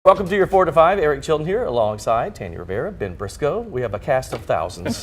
Welcome to your 4 to 5. Eric Chilton here alongside Tanya Rivera, Ben Briscoe. We have a cast of thousands.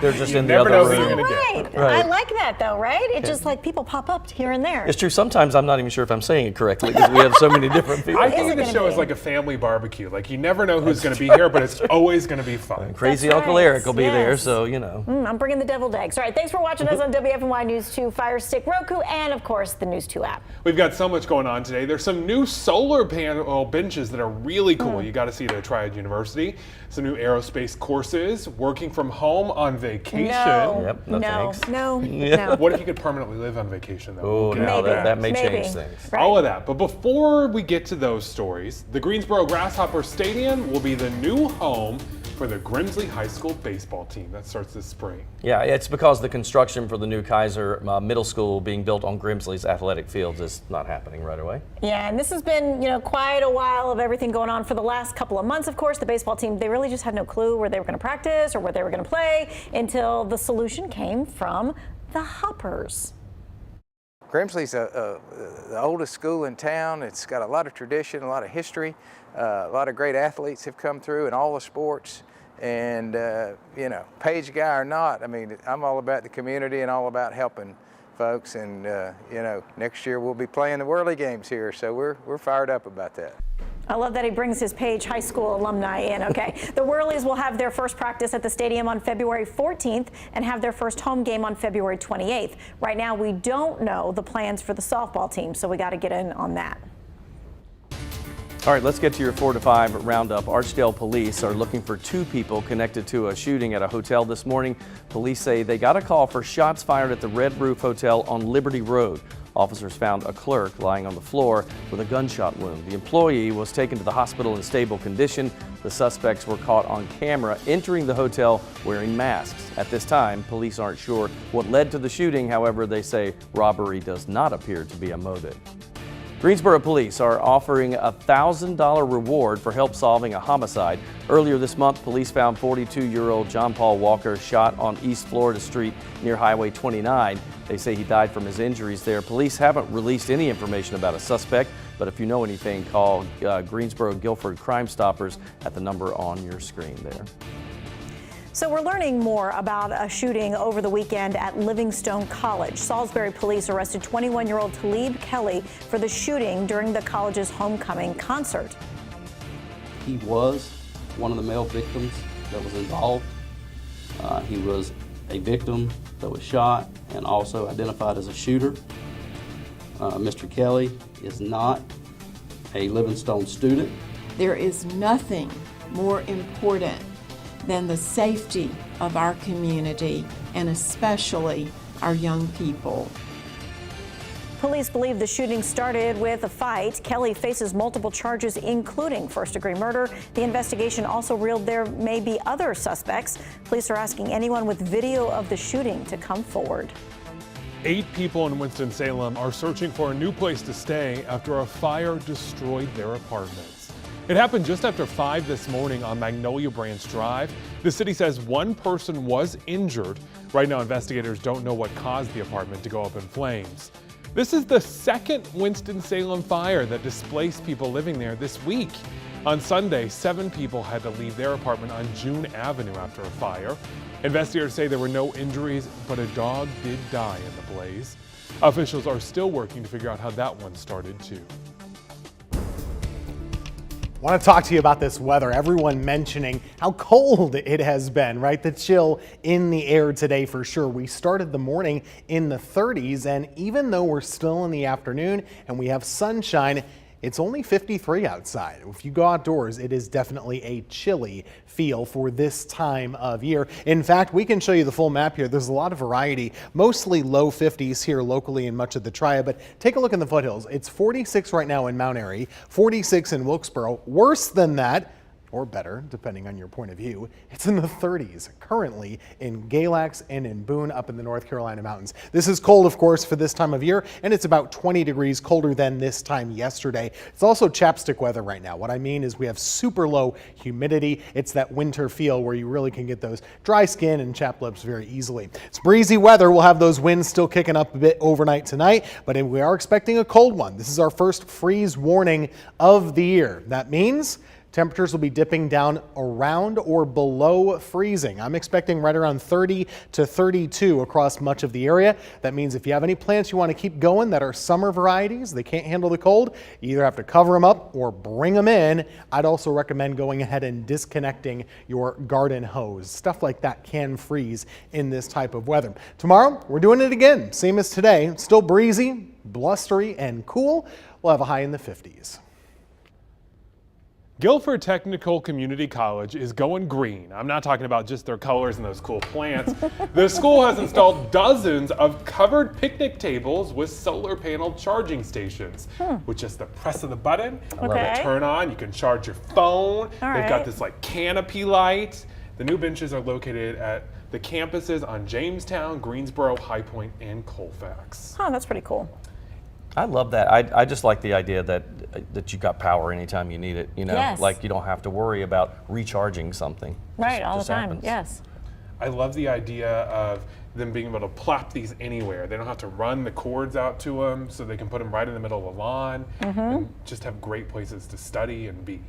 They're just in the other room. Right. I like that though, right? It just like people pop up here and there. It's true. Sometimes I'm not even sure if I'm saying it correctly because we have so many different people. I think of the show as like a family barbecue. Like you never know who's going to be here, but it's always going to be fun. Crazy Uncle Eric will be there, so you know. I'm bringing the deviled eggs. All right, thanks for watching us on WFNY News 2, Fire Stick, Roku, and of course the News 2 app. We've got so much going on today. There's some new solar panel benches that are really cool. You got to see it at Triad University. Some new aerospace courses, working from home on vacation. Yep, no thanks. No. What if you could permanently live on vacation Oh, though? now that may change things. Right. All of that. But before we get to those stories, the Greensboro Grasshoppers Stadium will be the new home for the Grimsley High School baseball team. That starts this spring. Yeah, it's because the construction for the new Kiser Middle School being built on Grimsley's athletic fields is not happening right away. Yeah, and this has been, quite a while of everything going on for the last couple of months. Of course, the baseball team, they really just had no clue where they were going to practice or where they were going to play until the solution came from the Hoppers. Grimsley's the oldest school in town. It's got a lot of tradition, a lot of history. A lot of great athletes have come through in all the sports. And, Page guy or not, I mean, I'm all about the community and all about helping folks. And, next year we'll be playing the Whirly games here. So we're fired up about that. I love that he brings his Page High School alumni in. Okay, the Whirlies will have their first practice at the stadium on February 14th and have their first home game on February 28th. Right now, we don't know the plans for the softball team, so we got to get in on that. All right, let's get to your 4 to 5 roundup. Archdale police are looking for 2 people connected to a shooting at a hotel this morning. Police say they got a call for shots fired at the Red Roof Hotel on Liberty Road. Officers found a clerk lying on the floor with a gunshot wound. The employee was taken to the hospital in stable condition. The suspects were caught on camera entering the hotel wearing masks. At this time, police aren't sure what led to the shooting. However, they say robbery does not appear to be a motive. Greensboro police are offering a $1,000 reward for help solving a homicide. Earlier this month, police found 42-year-old John Paul Walker shot on East Florida Street near Highway 29. They say he died from his injuries there. Police haven't released any information about a suspect, but if you know anything, call Greensboro Guilford Crime Stoppers at the number on your screen there. So we're learning more about a shooting over the weekend at Livingstone College. Salisbury police arrested 21-year-old Talib Kelly for the shooting during the college's homecoming concert. He was one of the male victims that was involved. He was a victim that was shot and also identified as a shooter. Mr. Kelly is not a Livingstone student. There is nothing more important than the safety of our community and especially our young people. Police believe the shooting started with a fight. Kelly faces multiple charges, including first-degree murder. The investigation also revealed there may be other suspects. Police are asking anyone with video of the shooting to come forward. 8 people in Winston-Salem are searching for a new place to stay after a fire destroyed their apartments. It happened just after 5 this morning on Magnolia Branch Drive. The city says one person was injured. Right now, investigators don't know what caused the apartment to go up in flames. This is the second Winston-Salem fire that displaced people living there this week. On Sunday, 7 people had to leave their apartment on June Avenue after a fire. Investigators say there were no injuries, but a dog did die in the blaze. Officials are still working to figure out how that one started too. I want to talk to you about this weather. Everyone mentioning how cold it has been, right? The chill in the air today for sure. We started the morning in the 30s, and even though we're still in the afternoon and we have sunshine, it's only 53 outside. If you go outdoors, it is definitely a chilly feel for this time of year. In fact, we can show you the full map here. There's a lot of variety, mostly low 50s here locally in much of the Triad, but take a look in the foothills. It's 46 right now in Mount Airy, 46 in Wilkesboro. Worse than that, or better, depending on your point of view. It's in the 30s currently in Galax and in Boone up in the North Carolina mountains. This is cold, of course, for this time of year, and it's about 20 degrees colder than this time yesterday. It's also chapstick weather right now. What I mean is we have super low humidity. It's that winter feel where you really can get those dry skin and chapped lips very easily. It's breezy weather. We'll have those winds still kicking up a bit overnight tonight, but we are expecting a cold one. This is our first freeze warning of the year. That means temperatures will be dipping down around or below freezing. I'm expecting right around 30 to 32 across much of the area. That means if you have any plants you want to keep going that are summer varieties, they can't handle the cold, you either have to cover them up or bring them in. I'd also recommend going ahead and disconnecting your garden hose. Stuff like that can freeze in this type of weather. Tomorrow, we're doing it again, same as today. Still breezy, blustery, and cool. We'll have a high in the 50s. Guilford Technical Community College is going green. I'm not talking about just their colors and those cool plants. The school has installed dozens of covered picnic tables with solar panel charging stations. With just the press of the button, turn on, you can charge your phone. They've got this like canopy light. The new benches are located at the campuses on Jamestown, Greensboro, High Point, and Colfax. Oh, that's pretty cool. I love that. I just like the idea that you got power anytime you need it. You know, Yes. like you don't have to worry about recharging something. Right, Just- all the just time. happens. Yes. I love the idea of them being able to plop these anywhere. They don't have to run the cords out to them, so they can put them right in the middle of the lawn and just have great places to study and be.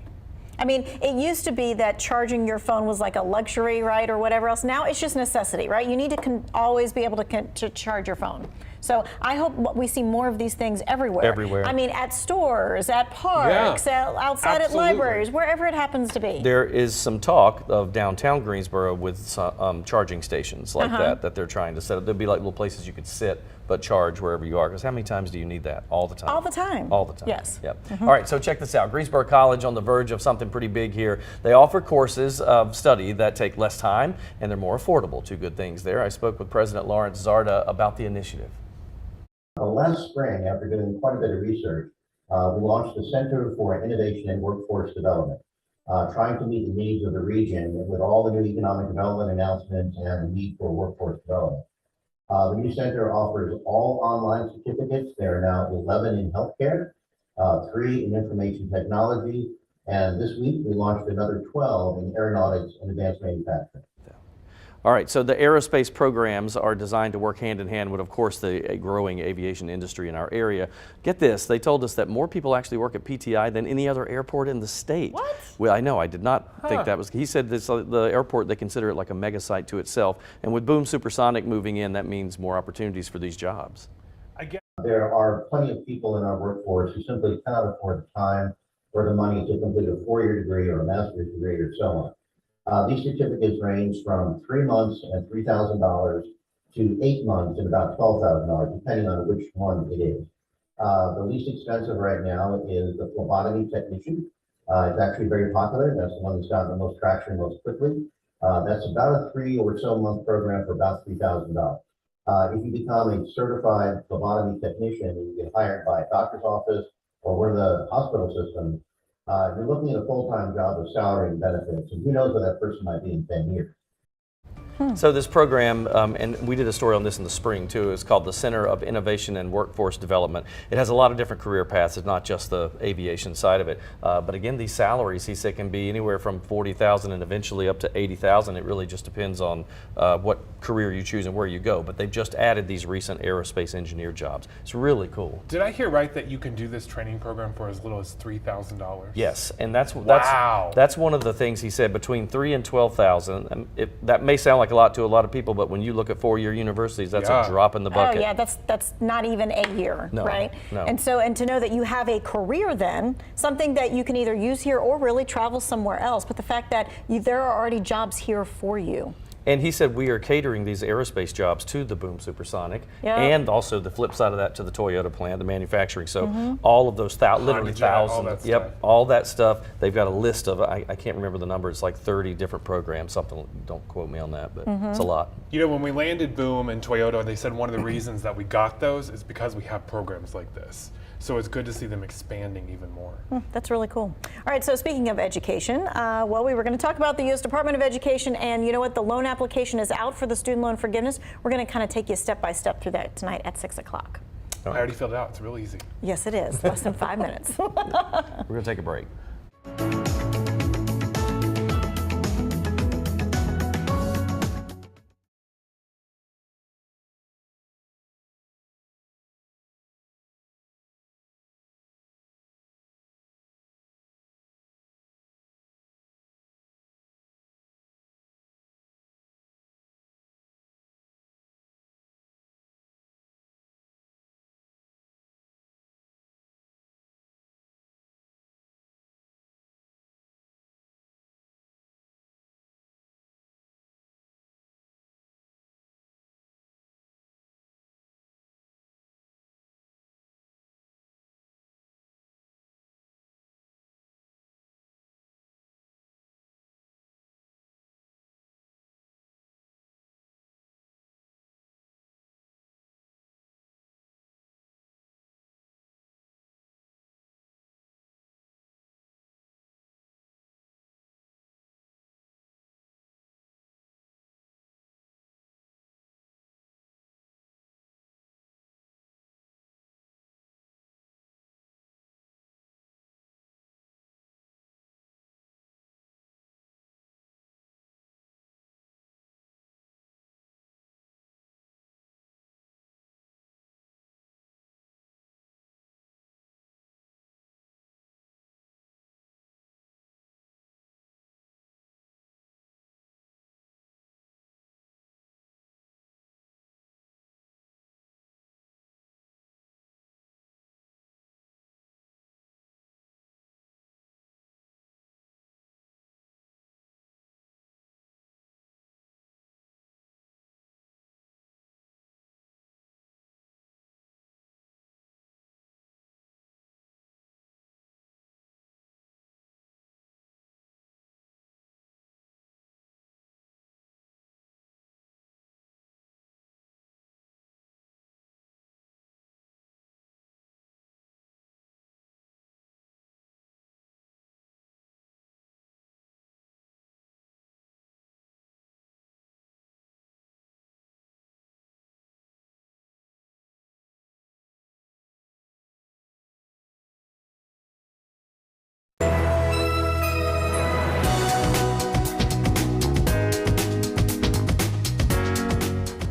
I mean, it used to be that charging your phone was like a luxury, right, or whatever else. Now it's just necessity, right? You need to always be able to charge your phone. So I hope we see more of these things everywhere. Everywhere. I mean, at stores, at parks, outside at libraries, wherever it happens to be. There is some talk of downtown Greensboro with some, charging stations like that they're trying to set up. There'll be like little places you could sit but charge wherever you are. Because how many times do you need that? All the time. All the time. All the time. Yes. Yep. All right, so check this out. Greensboro College on the verge of something pretty big here. They offer courses of study that take less time and they're more affordable. Two good things there. I spoke with President Lawrence Zarda about the initiative. Last spring, after doing quite a bit of research, we launched the Center for Innovation and Workforce Development, trying to meet the needs of the region with all the new economic development announcements and the need for workforce development. The new center offers all online certificates. There are now 11 in healthcare, 3 in information technology, and this week we launched another 12 in aeronautics and advanced manufacturing. All right, so the aerospace programs are designed to work hand in hand with, of course, the growing aviation industry in our area. Get this, they told us that more people actually work at PTI than any other airport in the state. What? Well, I know, I did not think that was, he said this, the airport, they consider it like a mega site to itself. And with Boom Supersonic moving in, that means more opportunities for these jobs. There are plenty of people in our workforce who simply cannot afford the time or the money to complete a 4-year degree or a master's degree or so on. These certificates range from 3 months and $3,000 to 8 months and about $12,000, depending on which one it is. The least expensive right now is the phlebotomy technician. It's actually very popular. That's the one that's gotten the most traction most quickly. That's about a 3 or so month program for about $3,000. If you become a certified phlebotomy technician and you get hired by a doctor's office or one of the hospital systems, you're looking at a full-time job with salary and benefits, and who knows where that person might be in 10 years. So this program, and we did a story on this in the spring too, is called the Center of Innovation and Workforce Development. It has a lot of different career paths. It's not just the aviation side of it. But again, these salaries, he said, can be anywhere from $40,000 and eventually up to $80,000. It really just depends on what career you choose and where you go. But they've just added these recent aerospace engineer jobs. It's really cool. Did I hear right that you can do this training program for as little as $3,000? Yes, and that's one of the things he said, between $3,000 and $12,000. That may sound like a lot to a lot of people, but when you look at 4-year universities, that's a drop in the bucket. Oh yeah, that's not even a year, right? No. And to know that you have a career then, something that you can either use here or really travel somewhere else, but the fact that there are already jobs here for you. And he said we are catering these aerospace jobs to the Boom Supersonic, Yep. and also the flip side of that to the Toyota plant, the manufacturing. So all of those literally thousands, all that stuff. They've got a list of, I can't remember the number, it's like 30 different programs, something, don't quote me on that, but it's a lot. You know, when we landed Boom and Toyota, they said one of the reasons that we got those is because we have programs like this. So it's good to see them expanding even more. That's really cool. All right, so speaking of education, well, we were going to talk about the U.S. Department of Education, and you know what? The loan application is out for the student loan forgiveness. We're going to kind of take you step by step through that tonight at 6 o'clock. I already filled it out. It's real easy. Yes, it is. Less than 5 minutes. We're going to take a break.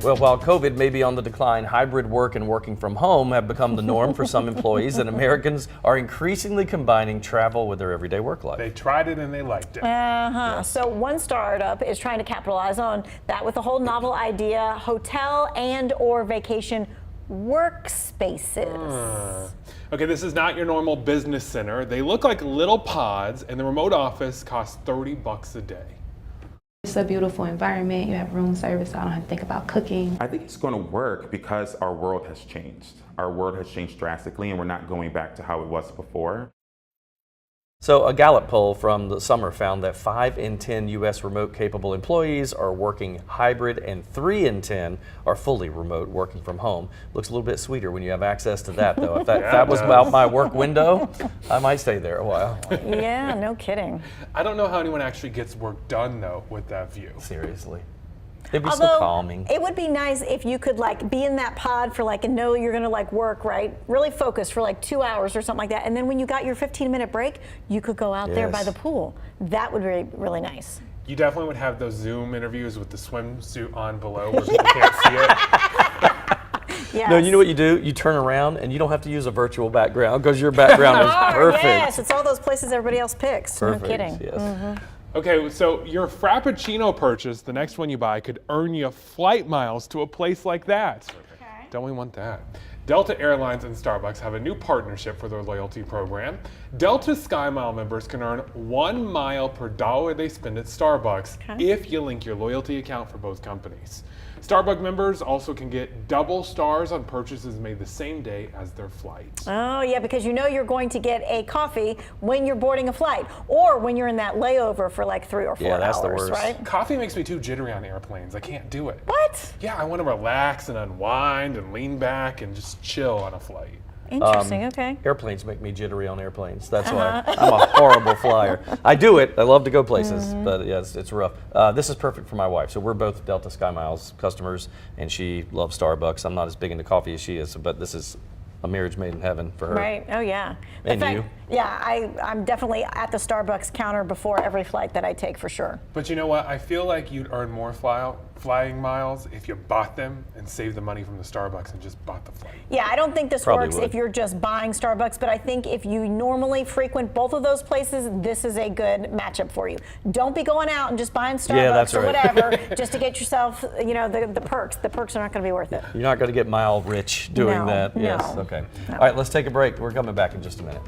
Well, while COVID may be on the decline, hybrid work and working from home have become the norm for some employees, and Americans are increasingly combining travel with their everyday work life. They tried it and they liked it. Yes. So one startup is trying to capitalize on that with a whole novel idea: hotel and or vacation workspaces. Okay, this is not your normal business center. They look like little pods, and the remote office costs $30 a day. It's a beautiful environment. You have room service, so I don't have to think about cooking. I think it's going to work because our world has changed. Our world has changed drastically, and we're not going back to how it was before. So a Gallup poll from the summer found that 5 in 10 U.S. remote-capable employees are working hybrid, and 3 in 10 are fully remote, working from home. Looks a little bit sweeter when you have access to that, though. If that was about my work window, I might stay there a while. Yeah, no kidding. I don't know how anyone actually gets work done, though, with that view. Seriously. It'd be Although, so calming. It would be nice if you could like be in that pod for like, and know you're gonna like work, right? Really focus for like 2 hours or something like that. And then when you got your 15-minute break, you could go out there by the pool. That would be really nice. You definitely would have those Zoom interviews with the swimsuit on below where people can't see it. Yes. No, you know what you do? You turn around and you don't have to use a virtual background because your background is perfect. Yes, it's all those places everybody else picks. Perfect. No kidding. Yes. Okay, so your Frappuccino purchase, the next one you buy, could earn you flight miles to a place like that. Okay. Don't we want that? Delta Airlines and Starbucks have a new partnership for their loyalty program. Delta SkyMile members can earn 1 mile per dollar they spend at Starbucks if you link your loyalty account for both companies. Starbucks members also can get double stars on purchases made the same day as their flight. Oh yeah, because you know you're going to get a coffee when you're boarding a flight, or when you're in that layover for like 3 or 4 hours, that's the worst. right? Coffee makes me too jittery on airplanes. I can't do it. What? Yeah, I want to relax and unwind and lean back and just chill on a flight. Interesting, okay. Airplanes make me jittery on airplanes. That's why I'm a horrible flyer. I do it. I love to go places, but yeah, it's rough. This is perfect for my wife. So we're both Delta Sky Miles customers, and she loves Starbucks. I'm not as big into coffee as she is, but this is a marriage made in heaven for her. Right. Oh, yeah. And you? Yeah, I'm definitely at the Starbucks counter before every flight that I take, for sure. But you know what? I feel like you'd earn more flying miles if you bought them and saved the money from the Starbucks and just bought the flight. Yeah, I don't think this Probably works would. if you're just buying Starbucks, but I think if you normally frequent both of those places, this is a good matchup for you. Don't be going out and just buying Starbucks or whatever just to get yourself, the perks. The perks are not going to be worth it. You're not going to get mile rich doing No, that. Yes. no. Okay. All right, let's take a break. We're coming back in just a minute.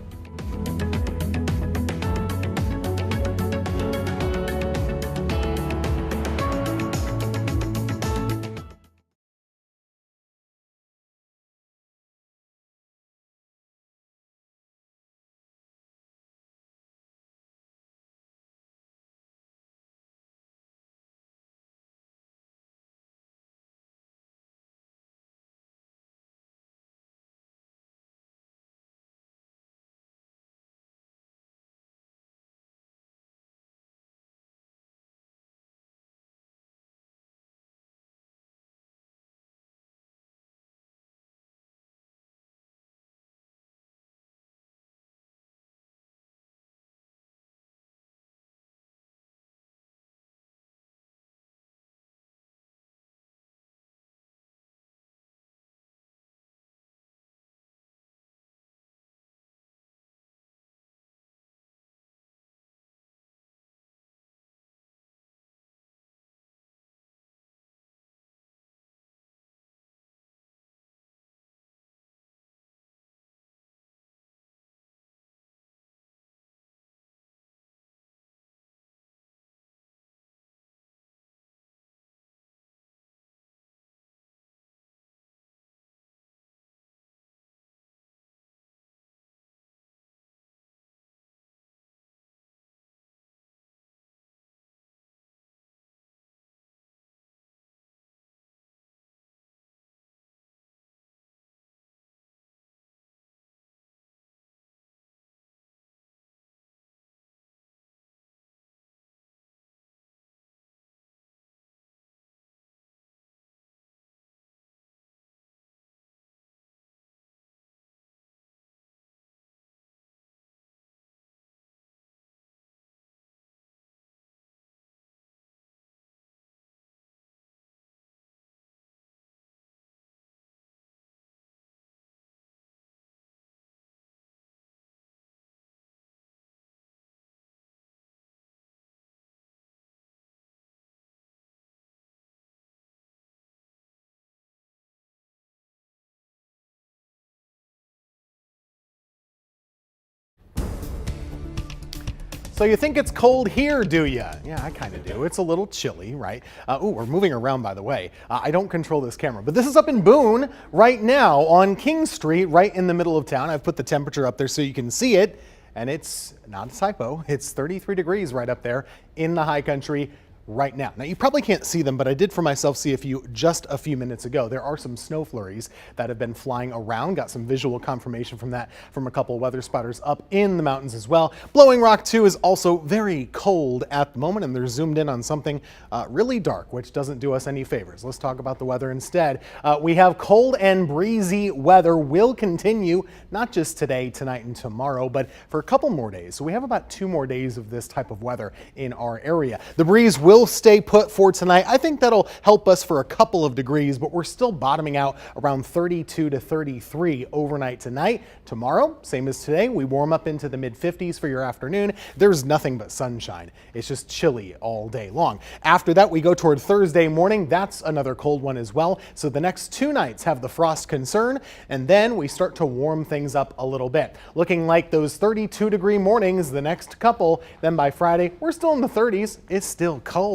So you think it's cold here, do you? Yeah, I kind of do. It's a little chilly, right? We're moving around, by the way. I don't control this camera, but this is up in Boone right now on King Street, right in the middle of town. I've put the temperature up there so you can see it, and it's not a typo. It's 33 degrees right up there in the high country right now. Now, you probably can't see them, but I did for myself see a few just a few minutes ago. There are some snow flurries that have been flying around. Got some visual confirmation from that from a couple of weather spotters up in the mountains as well. Blowing Rock 2 is also very cold at the moment, and they're zoomed in on something really dark, which doesn't do us any favors. Let's talk about the weather instead. We have cold and breezy weather will continue, not just today, tonight, and tomorrow, but for a couple more days. So we have about 2 more days of this type of weather in our area. The breeze will stay put for tonight. I think that'll help us for a couple of degrees, but we're still bottoming out around 32 to 33 overnight tonight. Tomorrow, same as today, we warm up into the mid-50s for your afternoon. There's nothing but sunshine. It's just chilly all day long. After that, we go toward Thursday morning. That's another cold one as well. So the next 2 nights have the frost concern, and then we start to warm things up a little bit. Looking like those 32-degree mornings the next couple. Then by Friday, we're still in the 30s. It's still cold,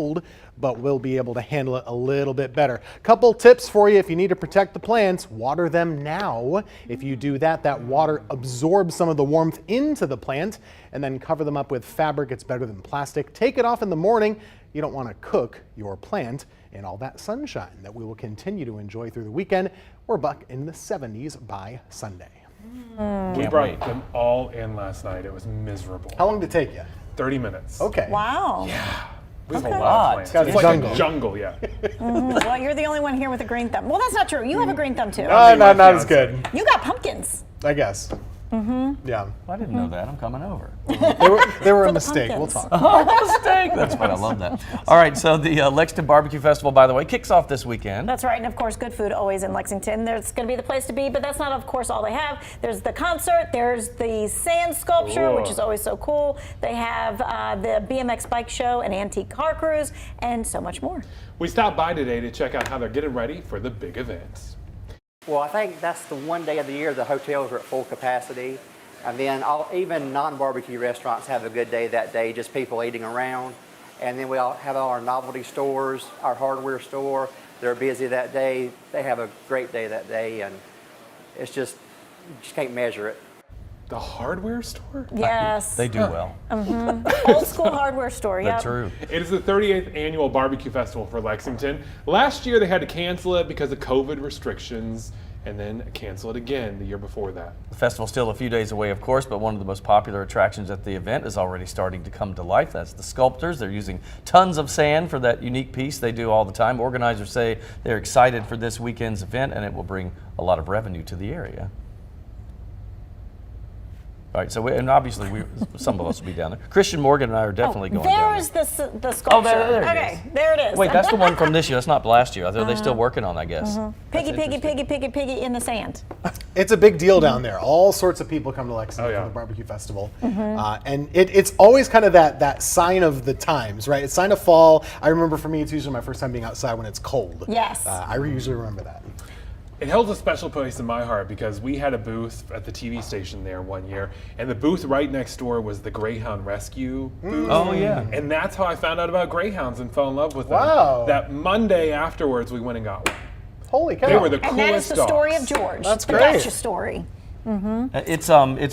but we'll be able to handle it a little bit better. Couple tips for you if you need to protect the plants: water them now. If you do that, that water absorbs some of the warmth into the plant, and then cover them up with fabric. It's better than plastic. Take it off in the morning. You don't want to cook your plant in all that sunshine that we will continue to enjoy through the weekend. We're back in the 70s by Sunday. We Can't brought wait. them all in last night. It was miserable. How long did it take you? 30 minutes. Okay. Wow. We have Okay. a lot of plans. It's It's like jungle. a jungle, yeah. Well, you're the only one here with a green thumb. Well, that's not true. You have a green thumb too. me, Not my as good, You got pumpkins. I guess. Yeah. I didn't know that. I'm coming over. They were a the mistake. We'll pumpkins. talk. Mistake. That's what I love that. All right, so the Lexington Barbecue Festival, by the way, kicks off this weekend. That's right, and of course, good food always in Lexington. There's going to be the place to be, but that's not, of course, all they have. There's the concert, there's the sand sculpture, which is always so cool. They have the BMX bike show, an antique car cruise, and so much more. We stopped by today to check out how they're getting ready for the big event. Well, I think that's the one day of the year the hotels are at full capacity. And then even non-barbecue restaurants have a good day that day, just people eating around. And then we all have our novelty stores, our hardware store. They're busy that day. They have a great day that day, and it's just, you just can't measure it. The hardware store? Yes. They do well. Old school hardware store, yeah. That's true. It is the 38th annual barbecue festival for Lexington. Last year they had to cancel it because of COVID restrictions, and then cancel it again the year before that. The festival's still a few days away, of course, but one of the most popular attractions at the event is already starting to come to life. That's the sculptors. They're using tons of sand for that unique piece they do all the time. Organizers say they're excited for this weekend's event, and it will bring a lot of revenue to the area. All right, so and obviously some of us will be down there. Christian Morgan and I are definitely going down There's there. the sculpture. Oh, there it okay, is. there it is. Wait, that's the one from this year. That's not last year. They're still working on, I guess. Piggy, That's piggy, interesting. piggy, piggy, piggy in the sand. It's a big deal down there. All sorts of people come to Lexington for the barbecue festival. And it's always kind of that sign of the times, right? It's sign of fall. I remember for me, it's usually my first time being outside when it's cold. Yes. I usually remember that. It holds a special place in my heart because we had a booth at the TV station there one year, and the booth right next door was the Greyhound Rescue booth. Oh, yeah. And that's how I found out about Greyhounds and fell in love with them. Wow. That Monday afterwards, we went and got one. Holy cow. They were the coolest And that is the story dogs. of George. That's the great. Gotcha story. It's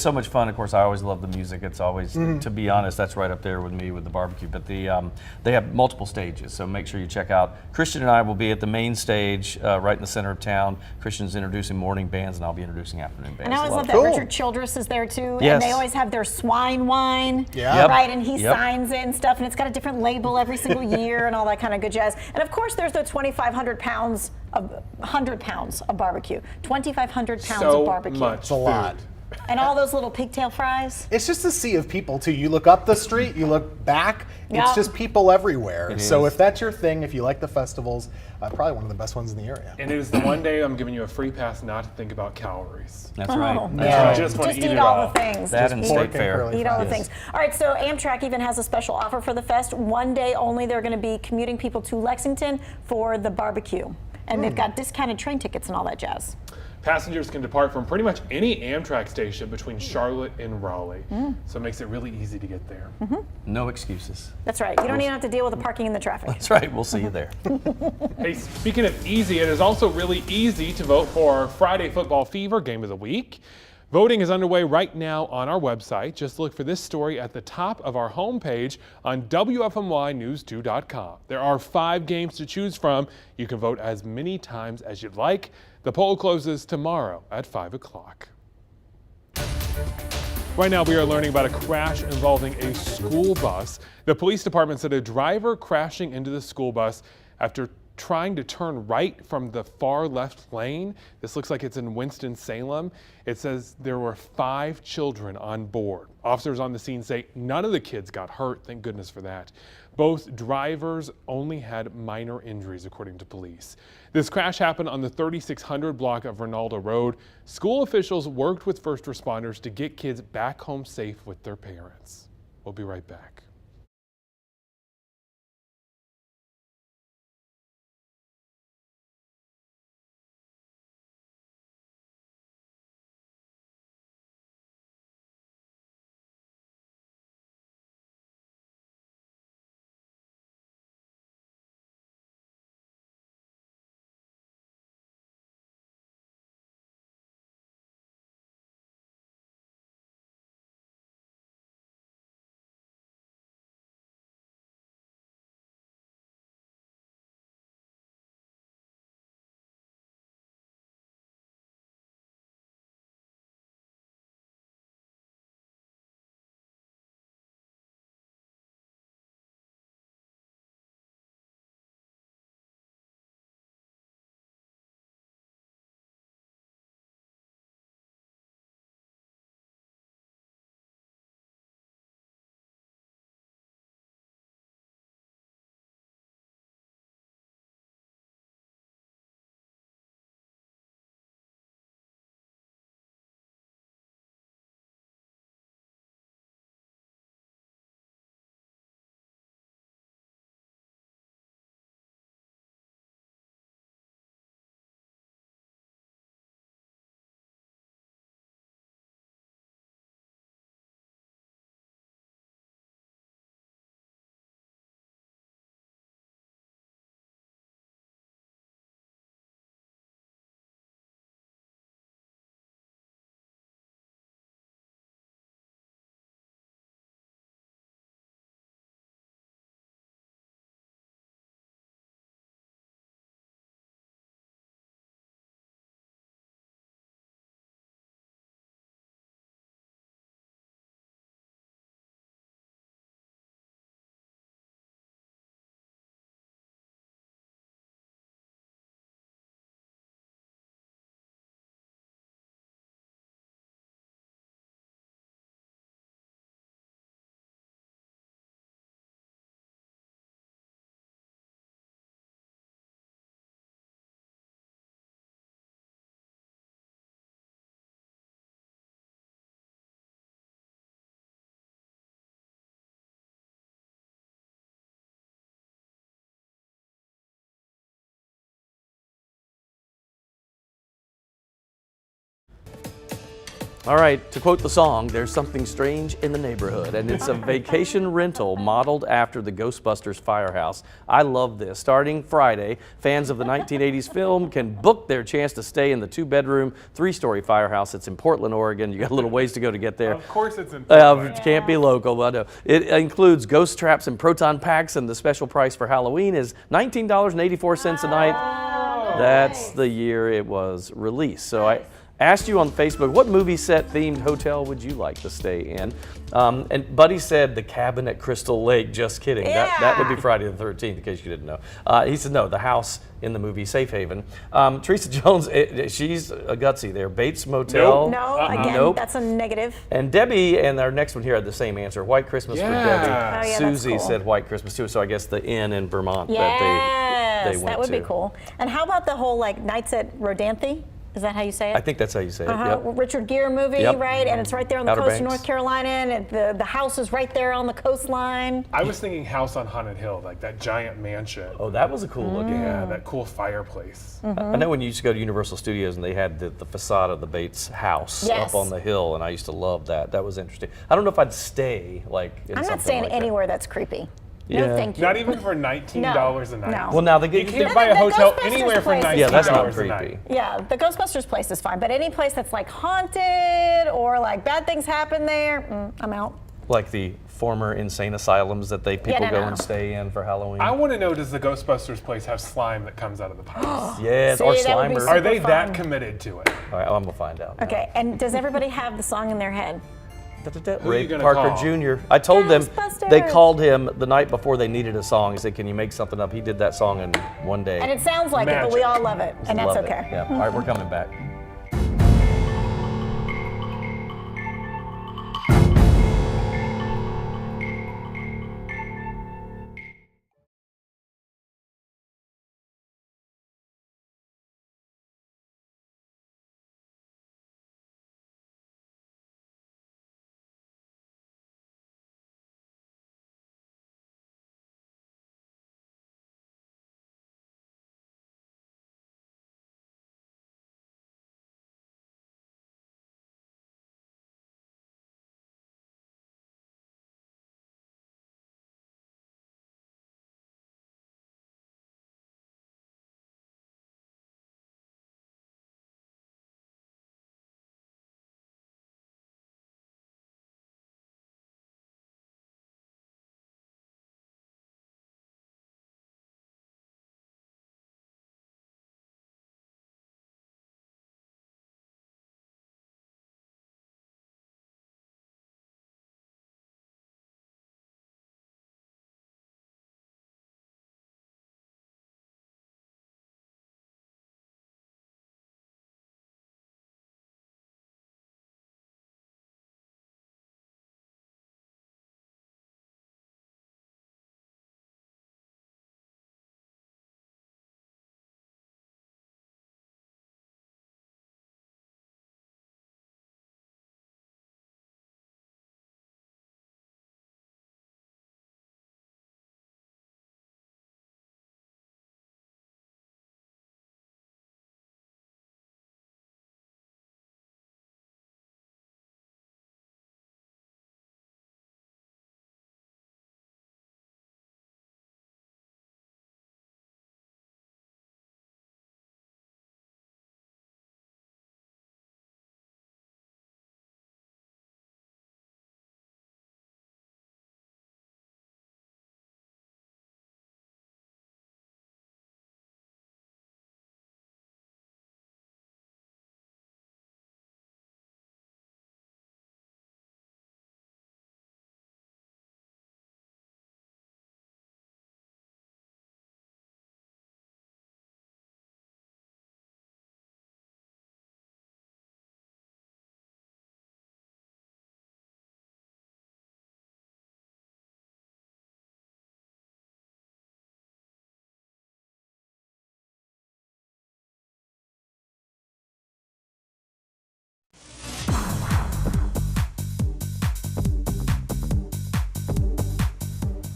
so much fun. Of course, I always love the music. It's always, to be honest, that's right up there with me with the barbecue. But they have multiple stages, so make sure you check out. Christian and I will be at the main stage right in the center of town. Christian's introducing morning bands, and I'll be introducing afternoon bands. And I always love that Cool. Richard Childress is there too. Yes. And they always have their swine wine. Yeah. Yep. Right, and he Yep. signs it and stuff, and it's got a different label every single year and all that kind of good jazz. And of course, there's the 2,500 pounds of 100 pounds of barbecue. 2,500 pounds So of barbecue. much It's a lot. And all those little pigtail fries. It's just a sea of people too. You look up the street, you look back, Yeah. it's just people everywhere. It So is. if that's your thing, if you like the festivals, probably one of the best ones in the area. And it is the one day I'm giving you a free pass not to think about calories. That's right. Oh, That's yeah. right. Just want to eat eat it all all. the things. That and Eat- state Pork and fair. curly Eat all the fries. things. All right, so Amtrak even has a special offer for the fest. One day only, they're going to be commuting people to Lexington for the barbecue. And they've got discounted train tickets and all that jazz. Passengers can depart from pretty much any Amtrak station between Charlotte and Raleigh. So it makes it really easy to get there. No excuses. That's right. You don't even have to deal with the parking and the traffic. That's right. We'll see you there. Hey, speaking of easy, it is also really easy to vote for our Friday Football Fever Game of the Week. Voting is underway right now on our website. Just look for this story at the top of our homepage on WFMYnews2.com. There are 5 games to choose from. You can vote as many times as you'd like. The poll closes tomorrow at 5 o'clock. Right now, we are learning about a crash involving a school bus. The police department said a driver crashing into the school bus after trying to turn right from the far left lane. This looks like it's in Winston-Salem. It says there were 5 children on board. Officers on the scene say none of the kids got hurt, thank goodness for that. Both drivers only had minor injuries, according to police. This crash happened on the 3600 block of Ronaldo Road. School officials worked with first responders to get kids back home safe with their parents. We'll be right back. All right, to quote the song, there's something strange in the neighborhood, and it's a vacation rental modeled after the Ghostbusters firehouse. I love this. Starting Friday, fans of the 1980s film can book their chance to stay in the 2-bedroom, 3-story firehouse. It's in Portland, Oregon. You got a little ways to go to get there. Of course it's in Portland. Can't be local, but no. It includes ghost traps and proton packs, and the special price for Halloween is $19.84 a night. That's the year it was released. So I asked you on Facebook, what movie set themed hotel would you like to stay in? And Buddy said the cabin at Crystal Lake. Just kidding. That would be Friday the 13th, in case you didn't know. He said no, the house in the movie Safe Haven. Teresa Jones, she's a gutsy there. Bates Motel. No, again, that's a negative. And Debbie and our next one here had the same answer. White Christmas for Debbie. Oh, yeah, Susie that's cool. said White Christmas too. So I guess the inn in Vermont Yes, that they went that would to. be cool. And how about the whole like nights at Rodanthe? Is that how you say it? I think that's how you say it. Yep. Richard Gere movie, right? And it's right there on the Outer coast of Banks. North Carolina, and the house is right there on the coastline. I was thinking House on Haunted Hill, like that giant mansion. Oh, that was a cool looking. Yeah, that cool fireplace. I know when you used to go to Universal Studios and they had the facade of the Bates house up on the hill, and I used to love that. That was interesting. I don't know if I'd stay like in I'm not something staying like anywhere that's creepy. Yeah. No, thank you. Not even for $19 a night. No. Well, now You can't buy a hotel anywhere for $19 Yeah, that's not a creepy. night. Yeah, the Ghostbusters place is fine, but any place that's like haunted or like bad things happen there, I'm out. Like the former insane asylums that people go and stay in for Halloween. I want to know, does the Ghostbusters place have slime that comes out of the pipes? Yes, See, or that would be Slimer. super Are they that fun. committed to it? All right, I'm gonna find out. now. Okay, and does everybody have the song in their head? Who are Ray you gonna Parker call? Jr. I told them, they Ghostbusters. called him the night before they needed a song. He said, can you make something up? He did that song in one day. And it sounds like it, but we all love it, and that's Love it. okay. Yeah. All right, we're coming back.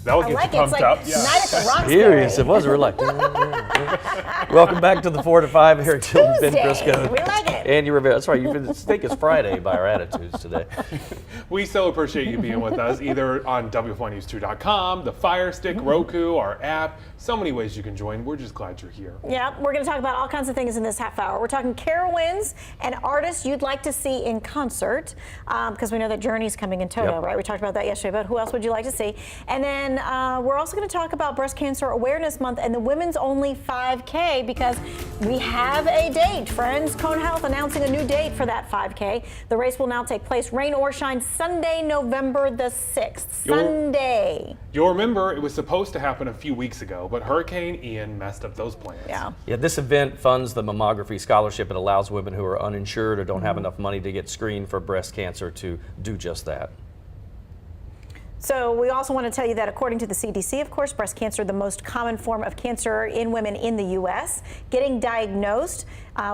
That would I get like you it. It's pumped like up. Night at the Roxbury. Serious, it was. We're like, welcome back to the 4 to 5. Eric Tilton, Ben Tuesday. Briscoe. We like it. it. And you're, that's right, you think it's Friday by our attitudes today. We so appreciate you being with us, either on WFYNews2.com, the Fire Stick, Roku, our app. So many ways you can join. We're just glad you're here. Yeah, we're going to talk about all kinds of things in this half hour. We're talking Carowinds and artists you'd like to see in concert, because we know that Journey's coming in Toto, right? We talked about that yesterday, but who else would you like to see? And then we're also going to talk about Breast Cancer Awareness Month and the Women's Only 5K, because we have a date, friends. Cone Health announcing a new date for that 5K. The race will now take place, rain or shine, Sunday, November the 6th. Sunday. You'll remember it was supposed to happen a few weeks ago, but Hurricane Ian messed up those plans. Yeah, this event funds the mammography scholarship. It allows women who are uninsured or don't have enough money to get screened for breast cancer to do just that. So we also want to tell you that according to the CDC, of course, breast cancer, the most common form of cancer in women in the U.S. Getting diagnosed,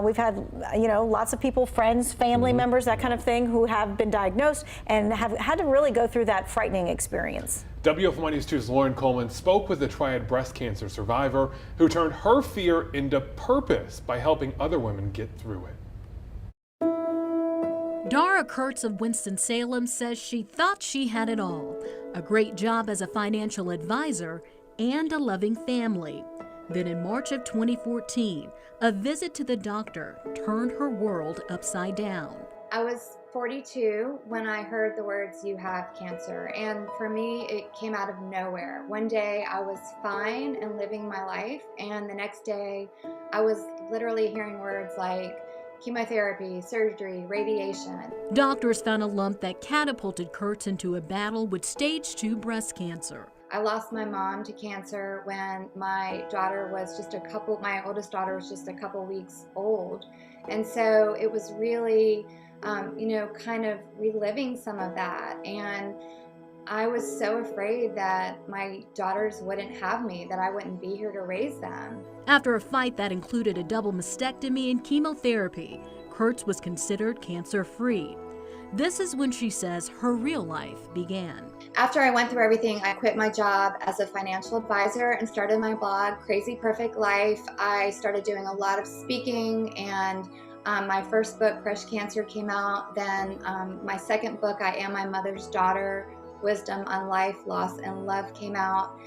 we've had, lots of people, friends, family members, that kind of thing, who have been diagnosed and have had to really go through that frightening experience. WFMY News 2's Lauren Coleman spoke with a triad breast cancer survivor who turned her fear into purpose by helping other women get through it. Dara Kurtz of Winston-Salem says she thought she had it all. A great job as a financial advisor and a loving family. Then in March of 2014, a visit to the doctor turned her world upside down. I was 42 when I heard the words, "You have cancer," and for me it came out of nowhere. One day I was fine and living my life, and the next day I was literally hearing words like chemotherapy, surgery, radiation. Doctors found a lump that catapulted Kurtz into a battle with stage 2 breast cancer. I lost my mom to cancer when my daughter was my oldest daughter was just a couple weeks old. And so it was really, kind of reliving some of that. And I was so afraid that my daughters wouldn't have me, that I wouldn't be here to raise them. After a fight that included a double mastectomy and chemotherapy, Kurtz was considered cancer-free. This is when she says her real life began. After I went through everything, I quit my job as a financial advisor and started my blog, Crazy Perfect Life. I started doing a lot of speaking, and my first book, Crush Cancer, came out. Then my second book, I Am My Mother's Daughter, Wisdom on Life, Loss, and Love, came out.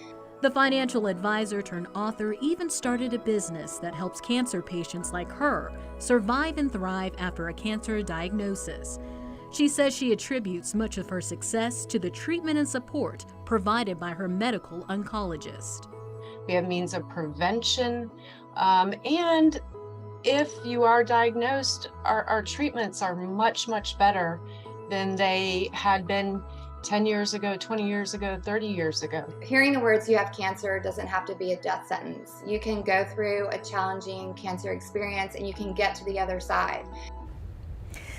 The financial advisor turned author even started a business that helps cancer patients like her survive and thrive after a cancer diagnosis. She says she attributes much of her success to the treatment and support provided by her medical oncologist. We have means of prevention, and if you are diagnosed, our treatments are much, much better than they had been 10 years ago, 20 years ago, 30 years ago. Hearing the words "you have cancer" doesn't have to be a death sentence. You can go through a challenging cancer experience and you can get to the other side.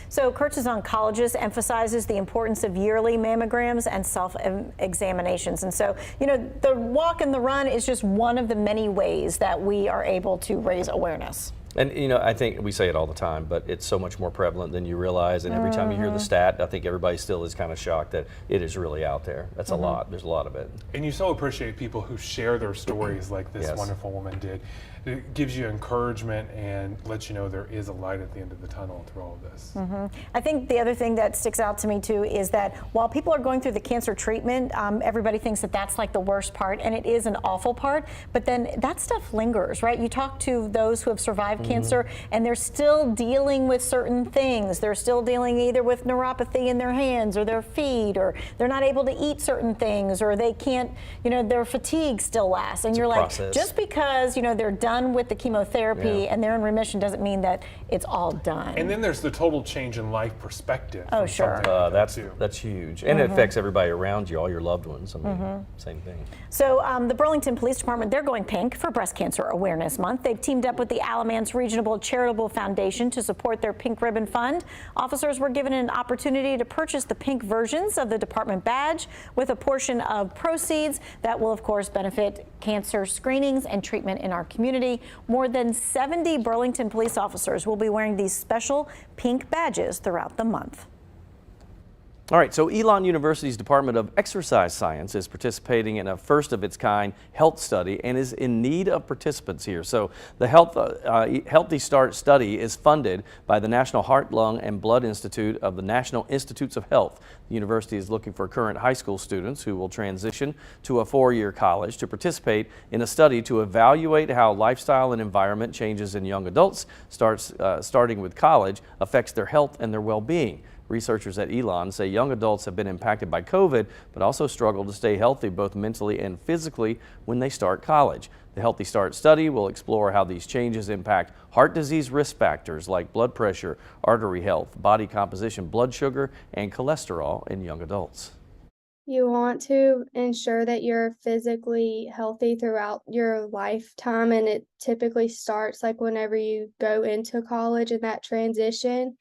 So Kurtz's oncologist emphasizes the importance of yearly mammograms and self-examinations. And so, the walk and the run is just one of the many ways that we are able to raise awareness. And I think we say it all the time, but it's so much more prevalent than you realize. And every time you hear the stat, I think everybody still is kind of shocked that it is really out there. That's a lot. There's a lot of it. And you so appreciate people who share their stories like this wonderful woman did. It gives you encouragement and lets you know there is a light at the end of the tunnel through all of this. I think the other thing that sticks out to me too is that while people are going through the cancer treatment, everybody thinks that that's like the worst part, and it is an awful part, but then that stuff lingers, right? You talk to those who have survived cancer and they're still dealing with certain things. They're still dealing either with neuropathy in their hands or their feet, or they're not able to eat certain things, or they can't, their fatigue still lasts. And you're like, just because, they're done with the chemotherapy and they're in remission doesn't mean that it's all done. And then there's the total change in life perspective. Oh, sure. That's huge. And it affects everybody around you, all your loved ones. I mean, same thing. So the Burlington Police Department, they're going pink for Breast Cancer Awareness Month. They've teamed up with the Alamance Regional Charitable Foundation to support their Pink Ribbon Fund. Officers were given an opportunity to purchase the pink versions of the department badge with a portion of proceeds that will, of course, benefit cancer screenings and treatment in our community. More than 70 Burlington police officers will be wearing these special pink badges throughout the month. All right, so Elon University's Department of Exercise Science is participating in a first-of-its-kind health study and is in need of participants here. So the Healthy Start study is funded by the National Heart, Lung, and Blood Institute of the National Institutes of Health. The university is looking for current high school students who will transition to a four-year college to participate in a study to evaluate how lifestyle and environment changes in young adults, starting with college, affects their health and their well-being. Researchers at Elon say young adults have been impacted by COVID, but also struggle to stay healthy both mentally and physically when they start college. The Healthy Start study will explore how these changes impact heart disease risk factors like blood pressure, artery health, body composition, blood sugar, and cholesterol in young adults. You want to ensure that you're physically healthy throughout your lifetime, and it typically starts like whenever you go into college and that transition.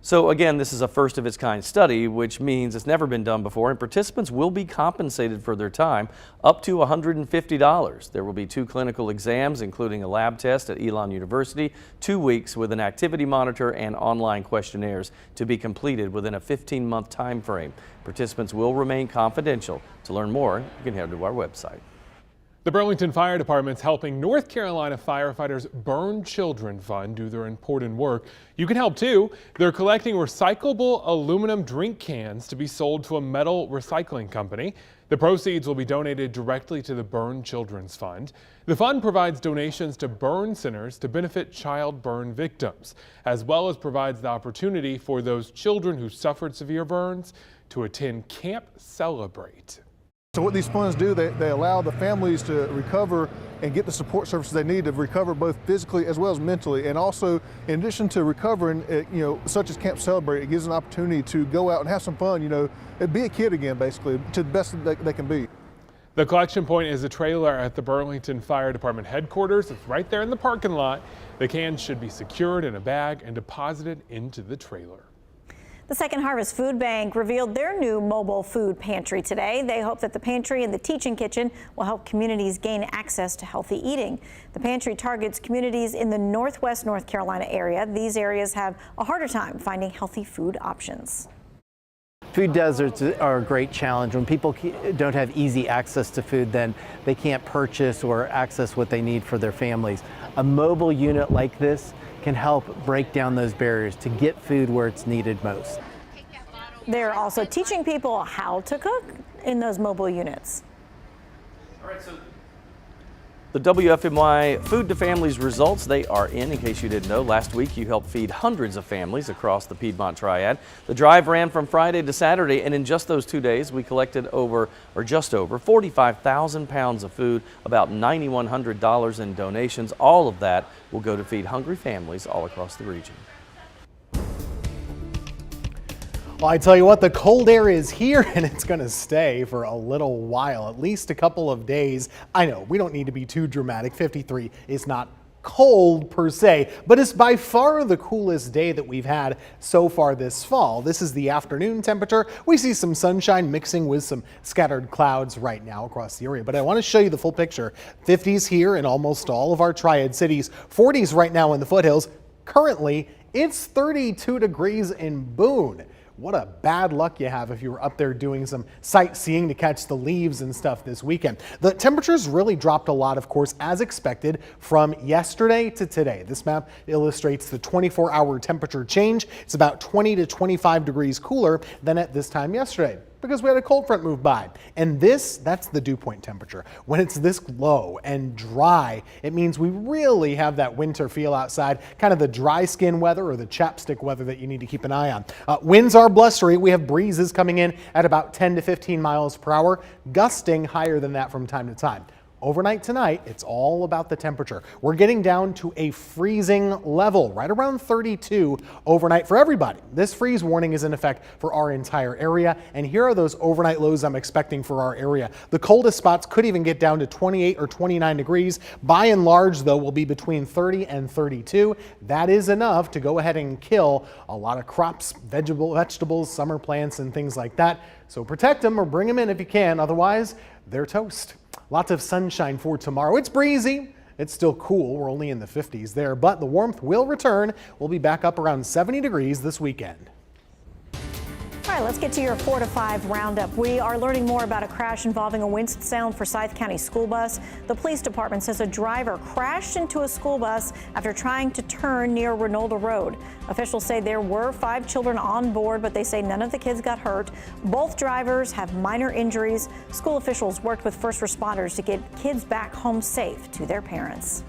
So again, this is a first-of-its-kind study, which means it's never been done before, and participants will be compensated for their time up to $150. There will be 2 clinical exams, including a lab test at Elon University, 2 weeks with an activity monitor and online questionnaires to be completed within a 15-month time frame. Participants will remain confidential. To learn more, you can head to our website. The Burlington Fire Department's helping North Carolina firefighters Burn Children Fund do their important work. You can help too. They're collecting recyclable aluminum drink cans to be sold to a metal recycling company. The proceeds will be donated directly to the Burn Children's Fund. The fund provides donations to burn centers to benefit child burn victims, as well as provides the opportunity for those children who suffered severe burns to attend Camp Celebrate. So what these funds do, they allow the families to recover and get the support services they need to recover both physically as well as mentally. And also, in addition to recovering, such as Camp Celebrate, it gives an opportunity to go out and have some fun, and be a kid again, basically, to the best that they can be. The collection point is a trailer at the Burlington Fire Department headquarters. It's right there in the parking lot. The cans should be secured in a bag and deposited into the trailer. The Second Harvest Food Bank revealed their new mobile food pantry today. They hope that the pantry and the teaching kitchen will help communities gain access to healthy eating. The pantry targets communities in the Northwest North Carolina area. These areas have a harder time finding healthy food options. Food deserts are a great challenge. When people don't have easy access to food, then they can't purchase or access what they need for their families. A mobile unit like this can help break down those barriers to get food where it's needed most. They're also teaching people how to cook in those mobile units. All right, so the WFMY Food to Families results, they are in case you didn't know. Last week you helped feed hundreds of families across the Piedmont Triad. The drive ran from Friday to Saturday, and in just those 2 days we collected just over 45,000 pounds of food, about $9,100 in donations. All of that will go to feed hungry families all across the region. Well, I tell you what, the cold air is here and it's going to stay for a little while, at least a couple of days. I know we don't need to be too dramatic. 53 is not cold per se, but it's by far the coolest day that we've had so far this fall. This is the afternoon temperature. We see some sunshine mixing with some scattered clouds right now across the area, but I want to show you the full picture. 50s here in almost all of our Triad cities, 40s right now in the foothills. Currently, it's 32 degrees in Boone. What a bad luck you have if you were up there doing some sightseeing to catch the leaves and stuff this weekend. The temperatures really dropped a lot, of course, as expected from yesterday to today. This map illustrates the 24-hour temperature change. It's about 20 to 25 degrees cooler than at this time yesterday, because we had a cold front move by. And that's the dew point temperature. When it's this low and dry, it means we really have that winter feel outside, kind of the dry skin weather or the chapstick weather that you need to keep an eye on. Winds are blustery. We have breezes coming in at about 10 to 15 miles per hour, gusting higher than that from time to time. Overnight tonight, it's all about the temperature. We're getting down to a freezing level, right around 32 overnight for everybody. This freeze warning is in effect for our entire area, and here are those overnight lows I'm expecting for our area. The coldest spots could even get down to 28 or 29 degrees. By and large, though, will be between 30 and 32. That is enough to go ahead and kill a lot of crops, vegetables, summer plants, and things like that. So protect them or bring them in if you can, otherwise they're toast. Lots of sunshine for tomorrow. It's breezy. It's still cool. We're only in the 50s there, but the warmth will return. We'll be back up around 70 degrees this weekend. All All right, let's get to your 4 to 5 roundup. We are learning more about a crash involving a Winston-Salem Forsyth County school bus. The police department says a driver crashed into a school bus after trying to turn near Renolda Road. Officials say there were 5 children on board, but they say none of the kids got hurt. Both drivers have minor injuries. School officials worked with first responders to get kids back home safe to their parents.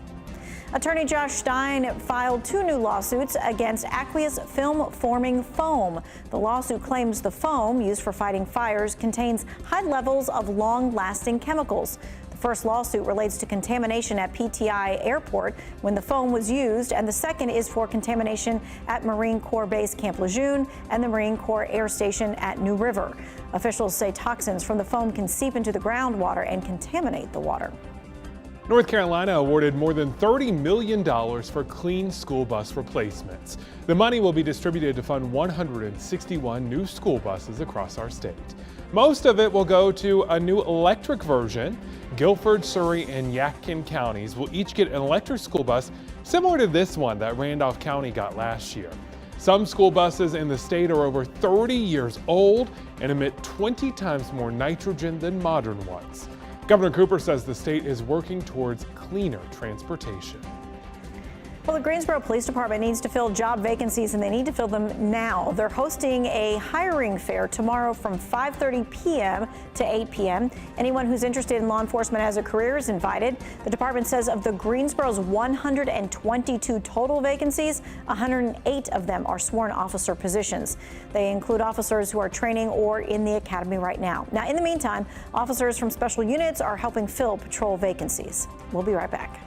Attorney Josh Stein filed 2 new lawsuits against Aqueous film forming foam. The lawsuit claims the foam used for fighting fires contains high levels of long-lasting chemicals. The first lawsuit relates to contamination at PTI Airport when the foam was used, and the second is for contamination at Marine Corps Base Camp Lejeune and the Marine Corps Air Station at New River. Officials say toxins from the foam can seep into the groundwater and contaminate the water. North Carolina awarded more than $30 million for clean school bus replacements. The money will be distributed to fund 161 new school buses across our state. Most of it will go to a new electric version. Guilford, Surry, and Yadkin counties will each get an electric school bus similar to this one that Randolph County got last year. Some school buses in the state are over 30 years old and emit 20 times more nitrogen than modern ones. Governor Cooper says the state is working towards cleaner transportation. Well, the Greensboro Police Department needs to fill job vacancies, and they need to fill them now. They're hosting a hiring fair tomorrow from 5:30 p.m. to 8 p.m. Anyone who's interested in law enforcement as a career is invited. The department says of the Greensboro's 122 total vacancies, 108 of them are sworn officer positions. They include officers who are training or in the academy right now. Now, in the meantime, officers from special units are helping fill patrol vacancies. We'll be right back.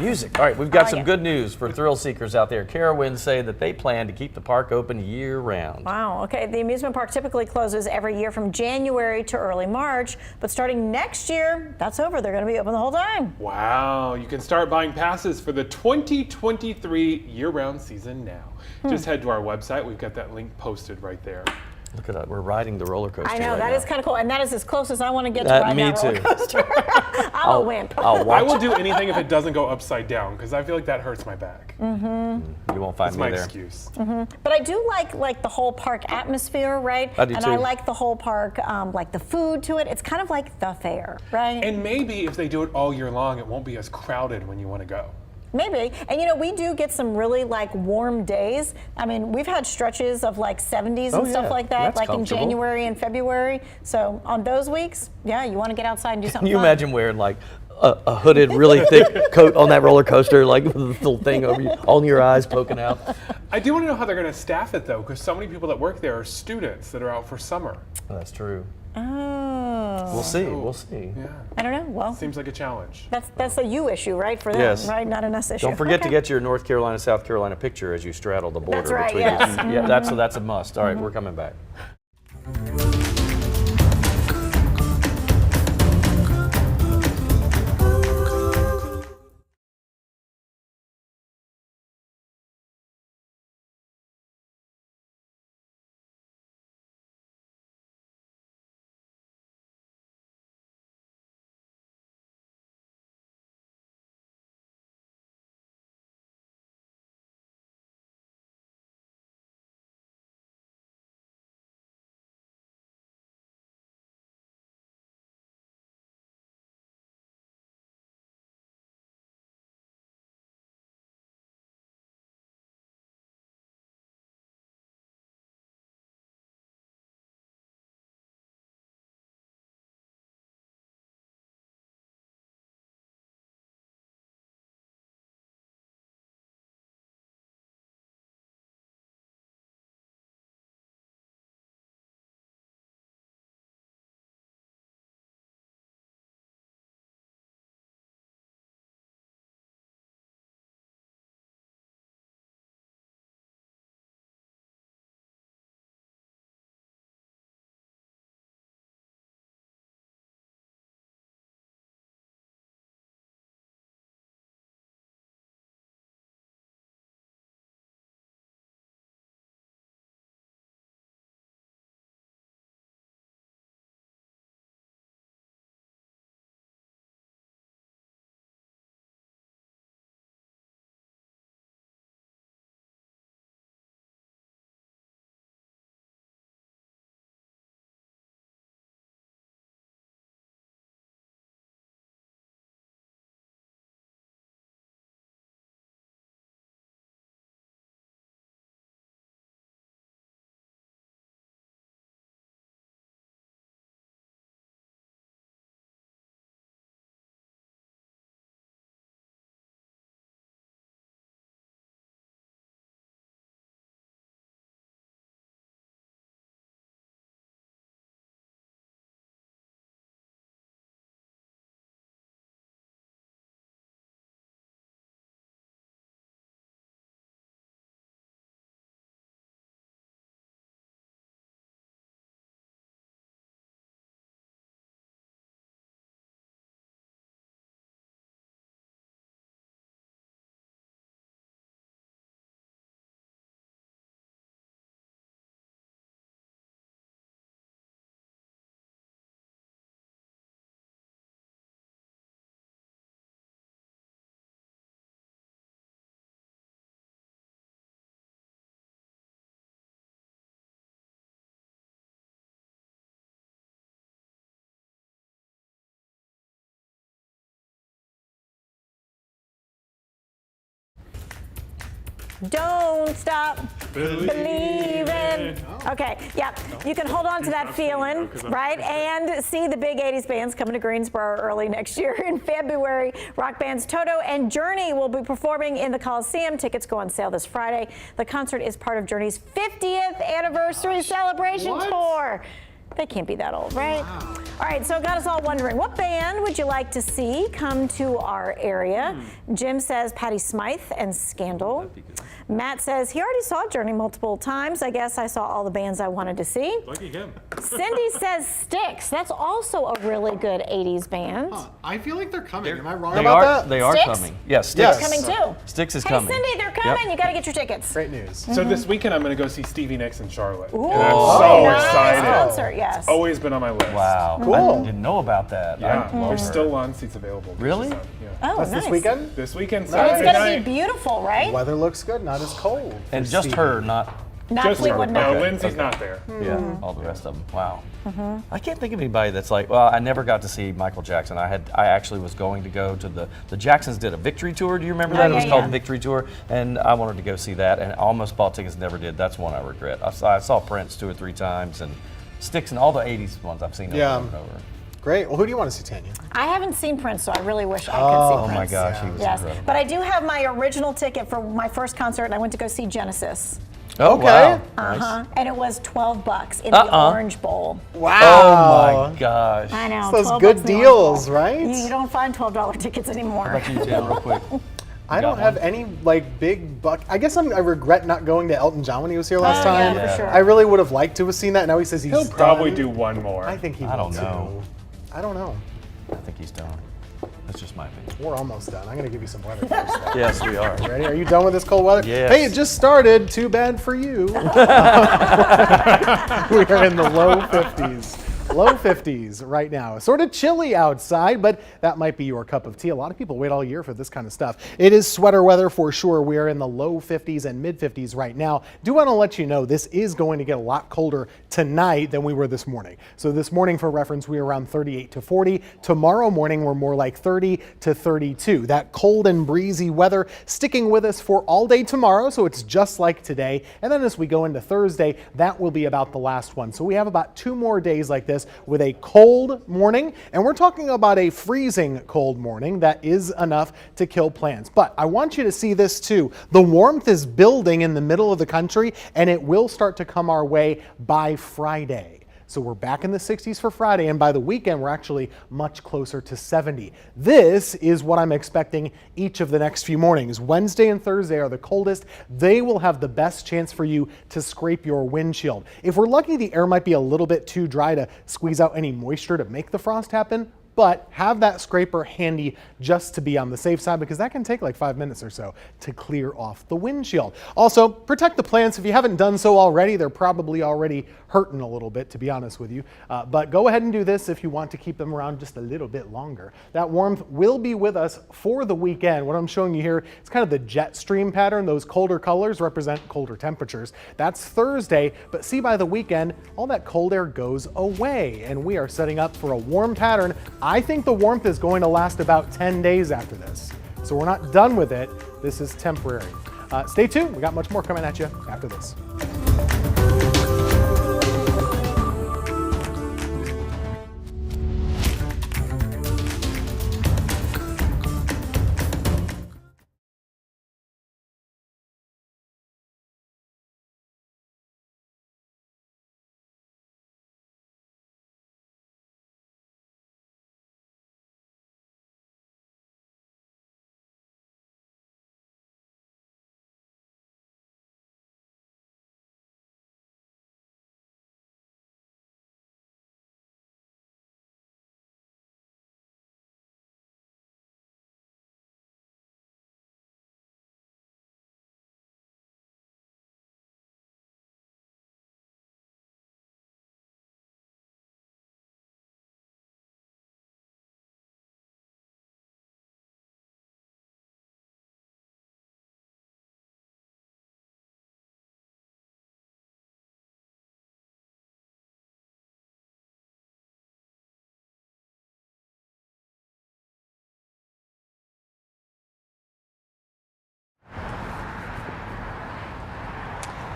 music. All right, we've got some good news for thrill seekers out there. Carowinds say that they plan to keep the park open year-round. Wow, okay. The amusement park typically closes every year from January to early March, but starting next year, that's over. They're going to be open the whole time. Wow, you can start buying passes for the 2023 year-round season now. Just head to our website. We've got that link posted right there. Look at that, we're riding the roller coaster. I know, right that now. is kind of cool, and that is as close as I want to get to riding that roller coaster. I'm a wimp. I will do anything if it doesn't go upside down, because I feel like that hurts my back. You won't find That's me my there. excuse. But I do like the whole park atmosphere, right? I do and too. I like the whole park, like the food to it. It's kind of like the fair, right? And maybe if they do it all year long, it won't be as crowded when you want to go. Maybe. And you know, we do get some really like warm days. I mean, we've had stretches of like 70s and stuff like that, That's like in comfortable. January and February. So on those weeks, yeah, you want to get outside and do something Can you fun. imagine wearing like a hooded, really thick coat on that roller coaster, like with a little thing over you, on your eyes poking out? I do want to know how they're going to staff it, though, because so many people that work there are students that are out for summer. That's true. Oh. We'll see. We'll see. Yeah. I don't know. Well, Seems like a challenge. that's a you issue, right? For them, Yes. right? Not an us issue. Don't forget Okay. to get your North Carolina, South Carolina picture as you straddle the border That's right, between yes. the two. Yeah, that's a must. All right, we're coming back. Don't stop believing. Okay, yeah, you can hold on to that feeling, right? And see the big 80s bands coming to Greensboro early next year in February. Rock bands Toto and Journey will be performing in the Coliseum. Tickets go on sale this Friday. The concert is part of Journey's 50th anniversary celebration tour. They can't be that old, right? Wow. All right, so it got us all wondering, what band would you like to see come to our area? Jim says Patti Smythe and Scandal. Matt says he already saw Journey multiple times. I guess I saw all the bands I wanted to see. Lucky him. Cindy says Styx. That's also a really good 80s band. I feel like they're coming. Am I wrong about that? They are Styx? coming. Yes, Styx. They're coming too. Styx is hey, coming. Cindy, they're coming. You got to get your tickets. Great news. So this weekend I'm going to go see Stevie Nicks in Charlotte. Ooh, and I'm so nice excited. concert, yes. It's always been on my list. Wow. Cool. I didn't know about that. Yeah, I love there's her. still lawn seats available. Really? Yeah. Oh, That's nice. this weekend? This weekend, And Saturday it's going night. to be beautiful, right? Weather looks good, not as cold. And for just Stevie. her, not Not Fleetwood Mac. No, Lindsay's not there. yeah, all the rest of them. Wow. I can't think of anybody that's like, well, I never got to see Michael Jackson. I actually was going to go to the Jacksons did a Victory Tour. Do you remember that? It was called Victory Tour, and I wanted to go see that, and almost bought tickets, never did. That's one I regret. I saw Prince 2 or 3 times, and Styx and all the 80s ones I've seen over and over. Great. Well, who do you want to see, Tanya? I haven't seen Prince, so I really wish I could see Prince. Oh my gosh, he was incredible. But I do have my original ticket for my first concert, and I went to go see Genesis. Oh, okay. Wow. Nice. And it was $12 in the Orange Bowl. Wow. Oh my gosh. I know. Those $12 good in the Orange deals, Bowl. right? You don't find $12 tickets anymore. How about you, Tim, real quick? I don't have any like big buck. I guess I regret not going to Elton John when he was here last time. Yeah, for sure. I really would have liked to have seen that. Now he says he's He'll probably done. do one more. I think he will. I don't know. I don't know. I think he's done. That's just my opinion. We're almost done. I'm going to give you some weather first. Yes, we are. Ready? Are you done with this cold weather? Yes. Hey, it just started. Too bad for you. We are in the low 50s. Low 50s right now. Sort of chilly outside, but that might be your cup of tea. A lot of people wait all year for this kind of stuff. It is sweater weather for sure. We are in the low 50s and mid 50s right now. Do want to let you know this is going to get a lot colder tonight than we were this morning. So this morning, for reference, we were around 38 to 40. Tomorrow morning, we're more like 30 to 32. That cold and breezy weather sticking with us for all day tomorrow, so it's just like today. And then as we go into Thursday, that will be about the last one. So we have about 2 more days like this with a cold morning, and we're talking about a freezing cold morning that is enough to kill plants. But I want you to see this too. The warmth is building in the middle of the country, and it will start to come our way by Friday. So we're back in the 60s for Friday, and by the weekend, we're actually much closer to 70. This is what I'm expecting each of the next few mornings. Wednesday and Thursday are the coldest. They will have the best chance for you to scrape your windshield. If we're lucky, the air might be a little bit too dry to squeeze out any moisture to make the frost happen. But have that scraper handy just to be on the safe side, because that can take like 5 minutes or so to clear off the windshield. Also, protect the plants. If you haven't done so already, they're probably already hurting a little bit, to be honest with you. But go ahead and do this if you want to keep them around just a little bit longer. That warmth will be with us for the weekend. What I'm showing you here is kind of the jet stream pattern. Those colder colors represent colder temperatures. That's Thursday, but see, by the weekend, all that cold air goes away, and we are setting up for a warm pattern. I think the warmth is going to last about 10 days after this. So we're not done with it. This is temporary. Stay tuned. We got much more coming at you after this.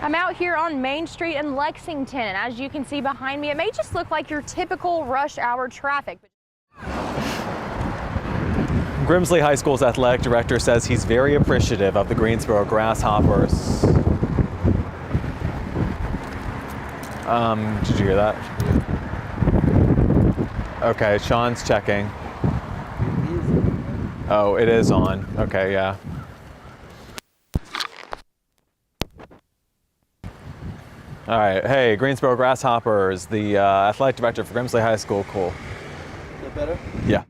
I'm out here on Main Street in Lexington, and as you can see behind me, it may just look like your typical rush hour traffic. Grimsley High School's athletic director says he's very appreciative of the Greensboro Grasshoppers. Did you hear that? Okay, Sean's checking. Oh, it is on. Okay, yeah. All right, hey, Greensboro Grasshoppers, the athletic director for Grimsley High School. Cool. Is that better? Yeah.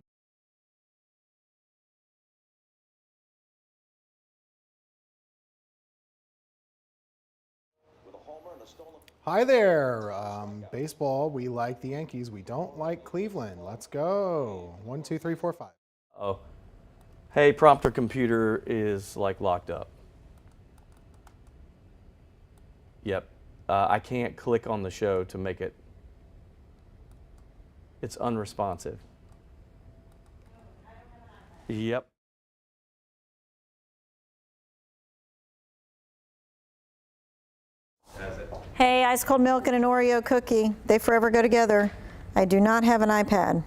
Hi there. Baseball, we like the Yankees. We don't like Cleveland. Let's go. 1, 2, 3, 4, 5. Oh. Hey, prompter computer is like locked up. Yep. I can't click on the show to make it. It's unresponsive. Yep. Hey, ice cold milk and an Oreo cookie. They forever go together. I do not have an iPad.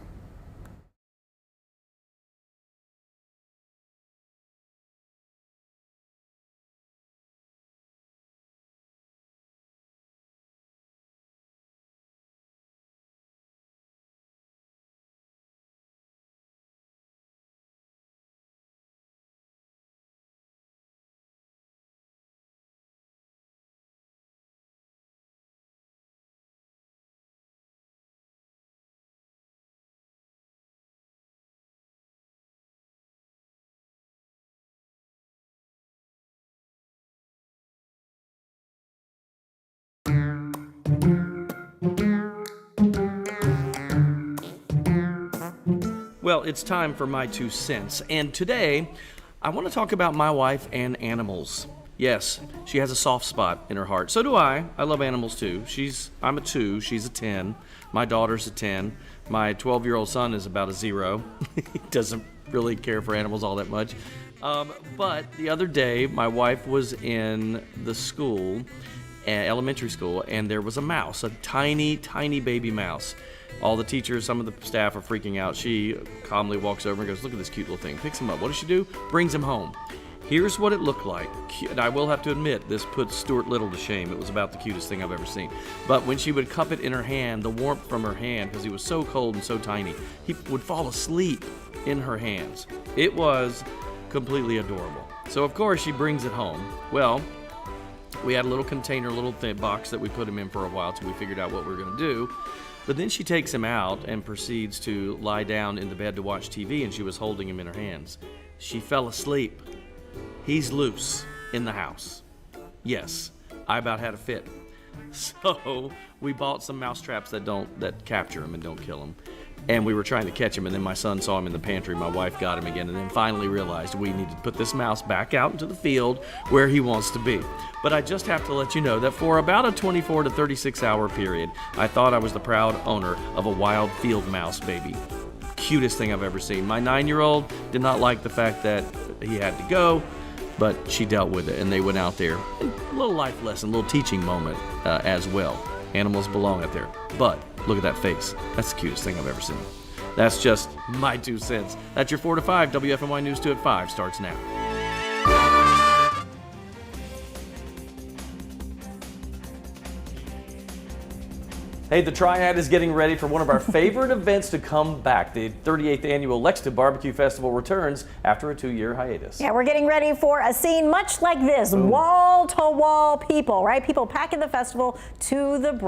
Well, it's time for my 2 cents, and today I want to talk about my wife and animals. Yes, she has a soft spot in her heart. So do I. I love animals too. I'm a 2, she's a 10. My daughter's a 10. My 12-year-old son is about a 0. He doesn't really care for animals all that much. But the other day, my wife was in the school, elementary school, and there was a mouse, a tiny, tiny baby mouse. All the teachers, some of the staff are freaking out. She calmly walks over and goes, look at this cute little thing. Picks him up. What does she do? Brings him home. Here's what it looked like. And I will have to admit, this put Stuart Little to shame. It was about the cutest thing I've ever seen. But when she would cup it in her hand, the warmth from her hand, because he was so cold and so tiny, he would fall asleep in her hands. It was completely adorable. So of course she brings it home. Well, we had a little container, a little thin box that we put him in for a while till we figured out what we were going to do. But then she takes him out and proceeds to lie down in the bed to watch TV, and she was holding him in her hands. She fell asleep. He's loose in the house. Yes, I about had a fit. So we bought some mouse traps that capture him and don't kill him. And we were trying to catch him, and then my son saw him in the pantry. My wife got him again, and then finally realized we needed to put this mouse back out into the field where he wants to be. But I just have to let you know that for about a 24 to 36 hour period, I thought I was the proud owner of a wild field mouse baby. Cutest thing I've ever seen. My 9-year-old did not like the fact that he had to go, but she dealt with it, and they went out there. A little life lesson, a little teaching moment as well. Animals belong out there. But look at that face. That's the cutest thing I've ever seen. That's just my 2 cents. That's your 4 to 5. WFMY News 2 at 5 starts now. Hey, the Triad is getting ready for one of our favorite events to come back. The 38th annual Lexington Barbecue Festival returns after a 2-year hiatus. Yeah, we're getting ready for a scene much like this. Wall-to-wall people, right? People packing the festival to the brim.